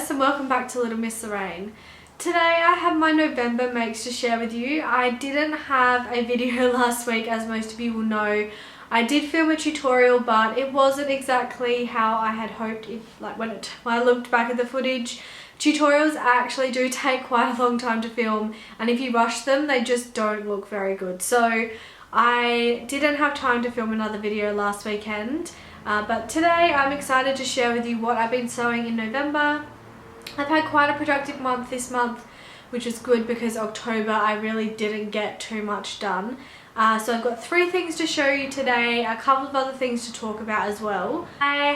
universe, and welcome back to Little Miss Lorraine. Today I have my November makes to share with you. I didn't have a video last week, as most of you will know. I did film a tutorial, but it wasn't exactly how I had hoped. When I looked back at the footage, tutorials actually do take quite a long time to film, and if you rush them they just don't look very good. So I didn't have time to film another video last weekend. But today I'm excited to share with you what I've been sewing in November. I've had quite a productive month this month, which is good because October I really didn't get too much done. So I've got 3 things to show you today, a couple of other things to talk about as well. I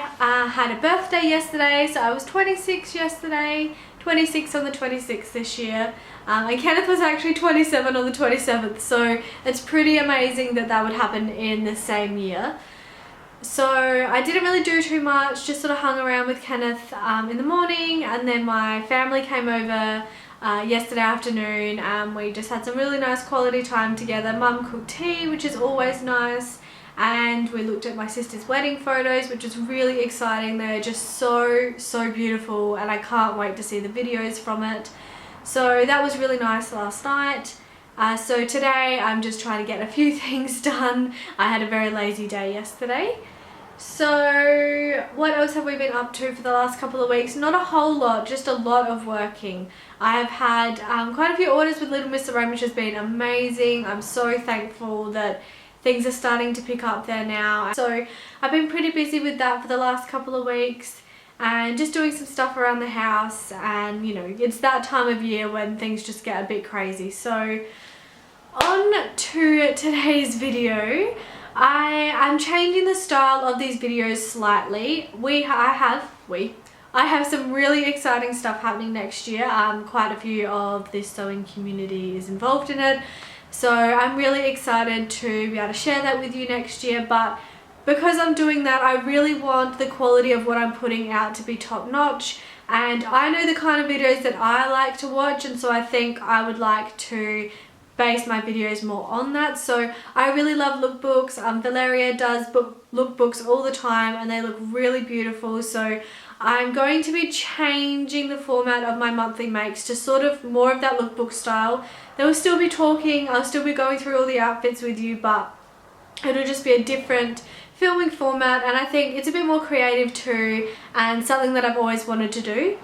had a birthday yesterday, so I was 26 yesterday, 26 on the 26th this year. And Kenneth was actually 27 on the 27th, so it's pretty amazing that that would happen in the same year. So I didn't really do too much, just sort of hung around with Kenneth in the morning, and then my family came over yesterday afternoon and we just had some really nice quality time together. Mum cooked tea, which is always nice, and we looked at my sister's wedding photos, which is really exciting. They're just so beautiful and I can't wait to see the videos from it. So that was really nice last night. So today I'm just trying to get a few things done. I had a very lazy day yesterday. So what else have we been up to for the last couple of weeks? Not a whole lot, just a lot of working. I have had quite a few orders with Little Miss Lorraine, which has been amazing. I'm so thankful that things are starting to pick up there now. So I've been pretty busy with that for the last couple of weeks and just doing some stuff around the house, and you know, it's that time of year when things just get a bit crazy. So on to today's video. I'm changing the style of these videos slightly. I have some really exciting stuff happening next year. Quite a few of this sewing community is involved in it, so I'm really excited to be able to share that with you next year. But because I'm doing that, I really want the quality of what I'm putting out to be top notch, and I know the kind of videos that I like to watch, and so I think I would like to base my videos more on that. So I really love lookbooks. Valeria does lookbooks all the time and they look really beautiful. So I'm going to be changing the format of my monthly makes to sort of more of that lookbook style. They will still be talking, I'll still be going through all the outfits with you, but it'll just be a different filming format, and I think it's a bit more creative too, and something that I've always wanted to do.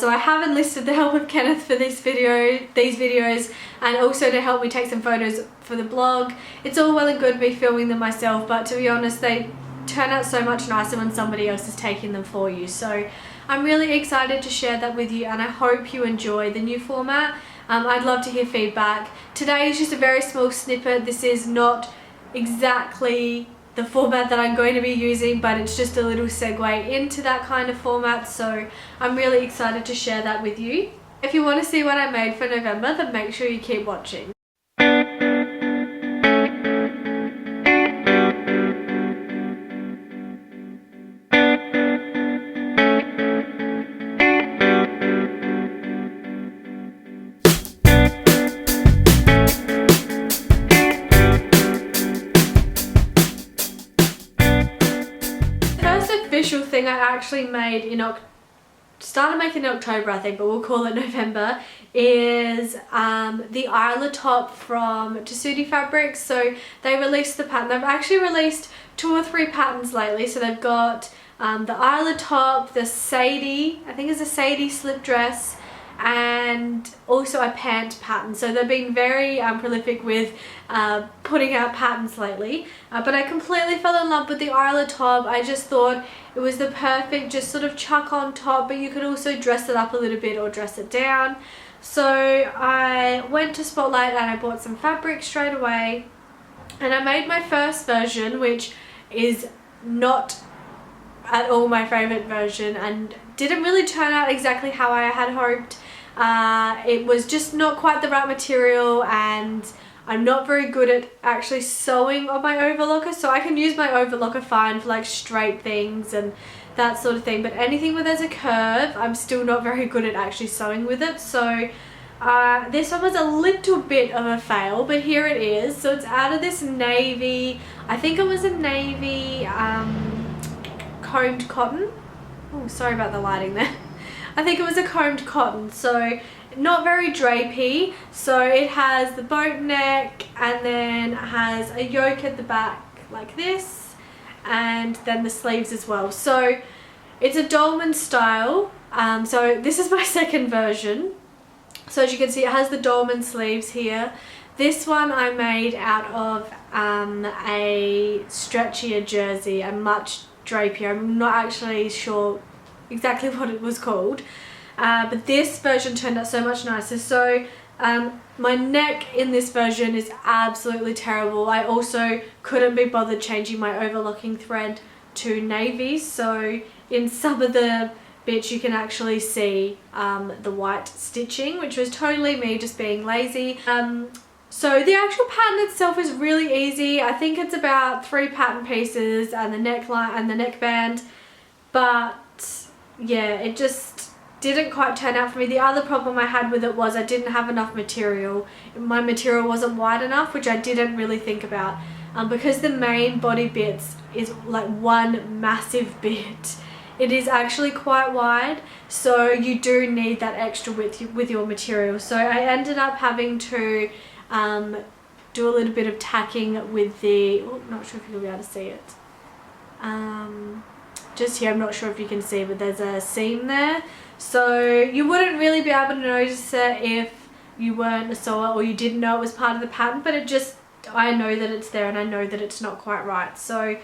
So I have enlisted the help of Kenneth for these videos, and also to help me take some photos for the blog. It's all well and good me filming them myself, but to be honest, they turn out so much nicer when somebody else is taking them for you. So I'm really excited to share that with you, and I hope you enjoy the new format. I'd love to hear feedback. Today is just a very small snippet. This is not exactly the format that I'm going to be using, but it's just a little segue into that kind of format, so I'm really excited to share that with you. If you want to see what I made for November, then make sure you keep watching. Thing I actually made started making in October, I think, but we'll call it November, is the Isla top from Tessuti Fabrics. So they released the pattern. They've actually released 2 or 3 patterns lately. So they've got the Isla top, the Sadie, I think it's a Sadie slip dress, and also a pant pattern. So they've been very prolific with putting out patterns lately, but I completely fell in love with the Isla top. I just thought it was the perfect just sort of chuck on top, but you could also dress it up a little bit or dress it down. So I went to Spotlight and I bought some fabric straight away, and I made my first version, which is not at all my favorite version and didn't really turn out exactly how I had hoped. It was just not quite the right material, and I'm not very good at actually sewing on my overlocker, so I can use my overlocker fine for like straight things and that sort of thing, but anything where there's a curve, I'm still not very good at actually sewing with it. So this one was a little bit of a fail, but here it is. So it's out of this navy, I think it was a navy combed cotton. Oh, sorry about the lighting there. I think it was a combed cotton, so not very drapey. So it has the boat neck, and then it has a yoke at the back like this, and then the sleeves as well. So it's a dolman style. So this is my second version. So as you can see, it has the dolman sleeves here. This one I made out of a stretchier jersey, a much drapier. I'm not actually sure exactly what it was called, but this version turned out so much nicer. So my neck in this version is absolutely terrible. I also couldn't be bothered changing my overlocking thread to navy, so in some of the bits you can actually see the white stitching, which was totally me just being lazy. So the actual pattern itself is really easy. I think it's about 3 pattern pieces and the neckline and the neckband, but yeah, it just didn't quite turn out for me. The other problem I had with it was I didn't have enough material. My material wasn't wide enough, which I didn't really think about, because the main body bits is like one massive bit. It is actually quite wide, so you do need that extra width with your material. So I ended up having to do a little bit of tacking with the, not sure if you'll be able to see it, just here, I'm not sure if you can see, but there's a seam there, so you wouldn't really be able to notice it if you weren't a sewer or you didn't know it was part of the pattern, but it just, I know that it's there and I know that it's not quite right. So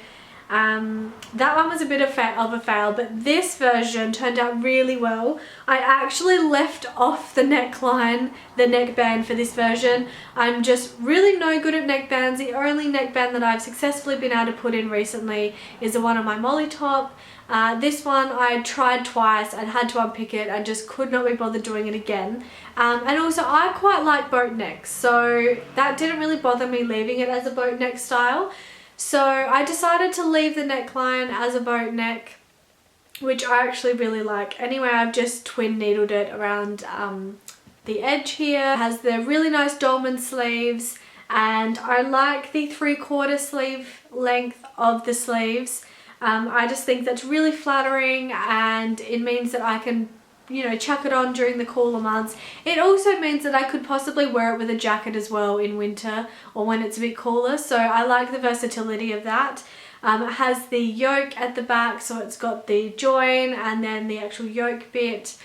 that one was a bit of a fail, but this version turned out really well. I actually left off the neckline, the neckband for this version. I'm just really no good at neckbands. The only neckband that I've successfully been able to put in recently is the one on my Molly top. This one I tried twice and had to unpick it and just could not be bothered doing it again. And also I quite like boat necks, so that didn't really bother me leaving it as a boat neck style. So I decided to leave the neckline as a boat neck, which I actually really like. Anyway, I've just twin needled it around the edge here. It has the really nice dolman sleeves, and I like the 3/4 sleeve length of the sleeves. I just think that's really flattering, and it means that I can, you know, chuck it on during the cooler months. It also means that I could possibly wear it with a jacket as well in winter or when it's a bit cooler, so I like the versatility of that. It has the yoke at the back, so it's got the join and then the actual yoke bit.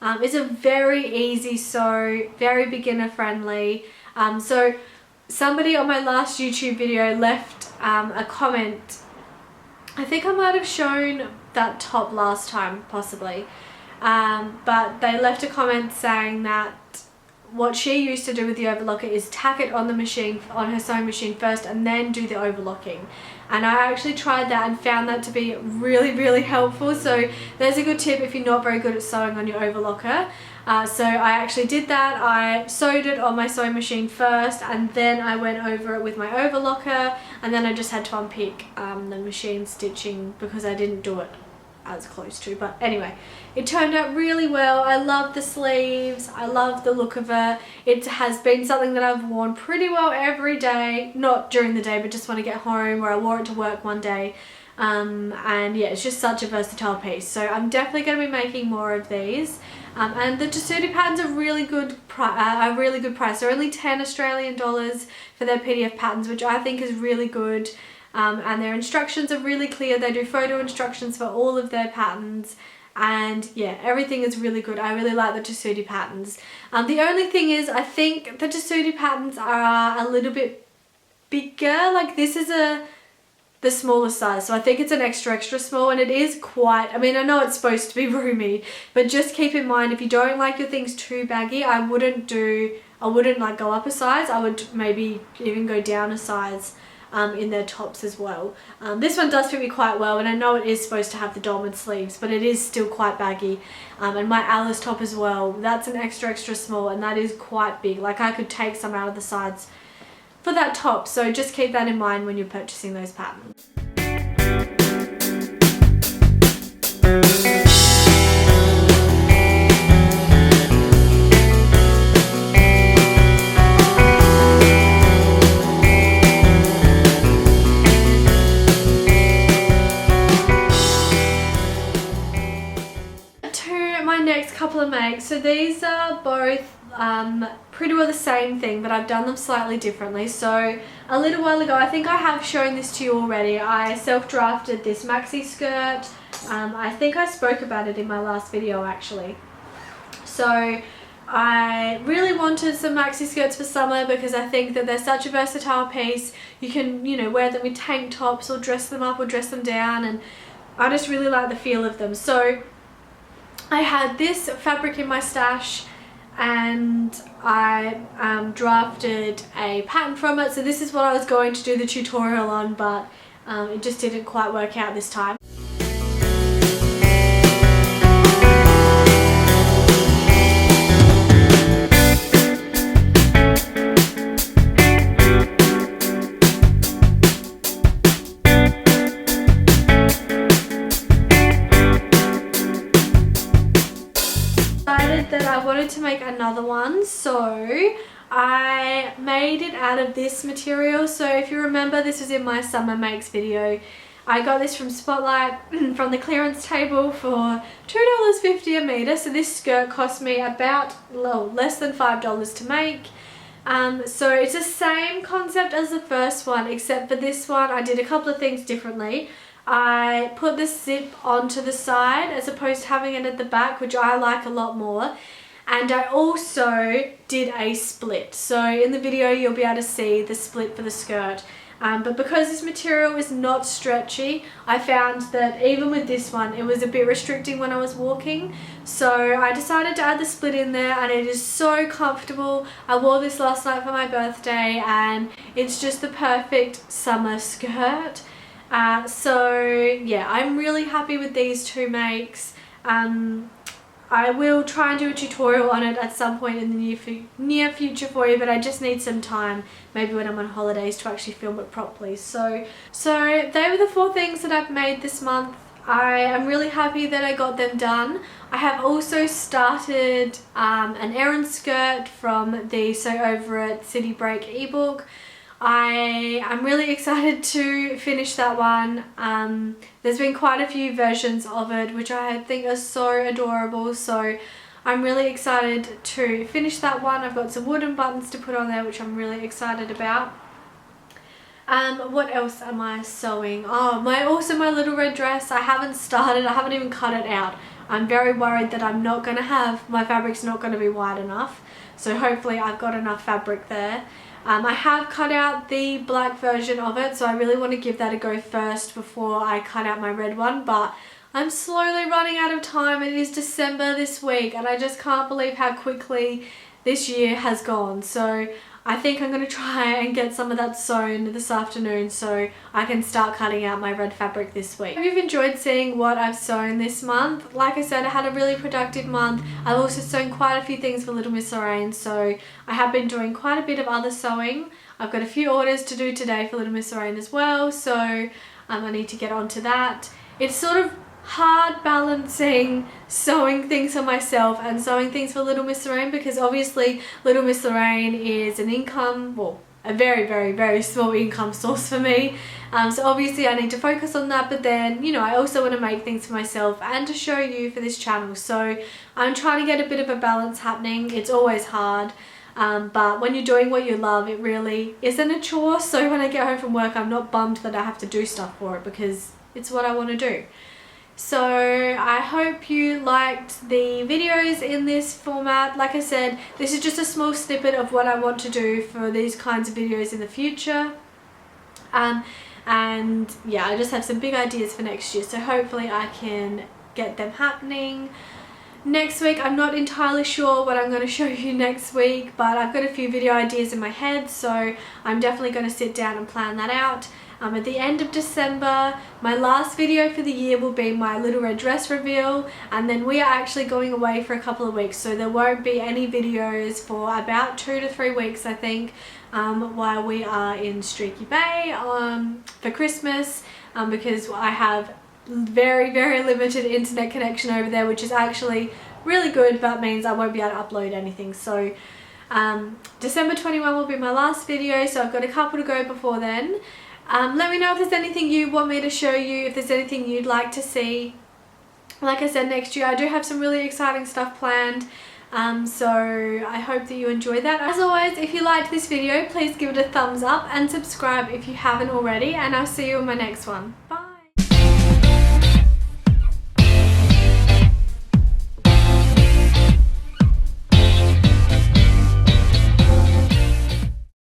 It's a very easy sew, very beginner friendly. So somebody on my last YouTube video left a comment. I think I might have shown that top last time, possibly. But they left a comment saying that what she used to do with the overlocker is tack it on the machine, on her sewing machine first, and then do the overlocking. And I actually tried that and found that to be really helpful. So there's a good tip if you're not very good at sewing on your overlocker. So I actually did that. I sewed it on my sewing machine first, and then I went over it with my overlocker, and then I just had to unpick the machine stitching because I didn't do it as close to. But anyway, it turned out really well. I love the sleeves, I love the look of it. It has been something that I've worn pretty well every day, not during the day, but just when I get home, or I wore it to work one day. And yeah, it's just such a versatile piece, so I'm definitely going to be making more of these. And the Tessuti patterns are really good price. They're only 10 Australian dollars for their PDF patterns, which I think is really good. And their instructions are really clear. They do photo instructions for all of their patterns, and yeah, everything is really good. I really like the Tessuti patterns. The only thing is, I think the Tessuti patterns are a little bit bigger. Like this is the smaller size, so I think it's an extra small, and it is quite, I mean, I know it's supposed to be roomy, but just keep in mind, if you don't like your things too baggy, I wouldn't like go up a size. I would maybe even go down a size in their tops as well. This one does fit me quite well, and I know it is supposed to have the dolman sleeves, but it is still quite baggy. And my Alice top as well, that's an extra small, and that is quite big. Like I could take some out of the sides for that top, so just keep that in mind when you're purchasing those patterns. next couple of makes. So these are both pretty well the same thing, but I've done them slightly differently. So a little while ago, I think I have shown this to you already, I self-drafted this maxi skirt. I think I spoke about it in my last video actually. So I really wanted some maxi skirts for summer because I think that they're such a versatile piece. You can, you know, wear them with tank tops or dress them up or dress them down, and I just really like the feel of them. So I had this fabric in my stash and I drafted a pattern from it. So this is what I was going to do the tutorial on, but it just didn't quite work out this time. That I wanted to make another one, so I made it out of this material. So if you remember, this was in my summer makes video. I got this from Spotlight from the clearance table for $2.50 a meter. So this skirt cost me about less than $5 to make. So it's the same concept as the first one, except for this one I did a couple of things differently. I put the zip onto the side as opposed to having it at the back, which I like a lot more. And I also did a split. So in the video you'll be able to see the split for the skirt. But because this material is not stretchy, I found that even with this one it was a bit restricting when I was walking. So I decided to add the split in there, and it is so comfortable. I wore this last night for my birthday and it's just the perfect summer skirt. So yeah, I'm really happy with these two makes. I will try and do a tutorial on it at some point in the near future for you, but I just need some time, maybe when I'm on holidays, to actually film it properly. So they were the 4 things that I've made this month. I am really happy that I got them done. I have also started an errand skirt from the Sew Over It City Break ebook. I'm really excited to finish that one. There's been quite a few versions of it which I think are so adorable, so I'm really excited to finish that one. I've got some wooden buttons to put on there which I'm really excited about. What else am I sewing? Oh, my little red dress. I haven't started, I haven't even cut it out. I'm very worried that I'm not going to have, my fabric's not going to be wide enough, so hopefully I've got enough fabric there. I have cut out the black version of it, so I really want to give that a go first before I cut out my red one, but I'm slowly running out of time. It is December this week and I just can't believe how quickly this year has gone. So I think I'm going to try and get some of that sewn this afternoon so I can start cutting out my red fabric this week. If you've enjoyed seeing what I've sewn this month, like I said, I had a really productive month. I've also sewn quite a few things for Little Miss Lorraine, so I have been doing quite a bit of other sewing. I've got a few orders to do today for Little Miss Lorraine as well, so I need to get onto that. It's sort of hard balancing sewing things for myself and sewing things for Little Miss Lorraine, because obviously Little Miss Lorraine is an income, well, a very small income source for me. So obviously I need to focus on that, but then, you know, I also want to make things for myself and to show you for this channel. So I'm trying to get a bit of a balance happening. It's always hard. But when you're doing what you love, it really isn't a chore. So when I get home from work, I'm not bummed that I have to do stuff for it because it's what I want to do. So I hope you liked the videos in this format. Like I said, this is just a small snippet of what I want to do for these kinds of videos in the future. And yeah, I just have some big ideas for next year, so hopefully I can get them happening. Next week, I'm not entirely sure what I'm going to show you next week, but I've got a few video ideas in my head, so I'm definitely going to sit down and plan that out. At the end of December, my last video for the year will be my little red dress reveal, and then we are actually going away for a couple of weeks, so there won't be any videos for about 2 to 3 weeks, I think, while we are in Streaky Bay for Christmas, because I have very limited internet connection over there, which is actually really good, but means I won't be able to upload anything. So December 21 will be my last video, so I've got a couple to go before then. Let me know if there's anything you want me to show you, if there's anything you'd like to see. like I said, next year I do have some really exciting stuff planned. So I hope that you enjoy that. As always, if you liked this video, please give it a thumbs up and subscribe if you haven't already, and I'll see you in my next one. Bye!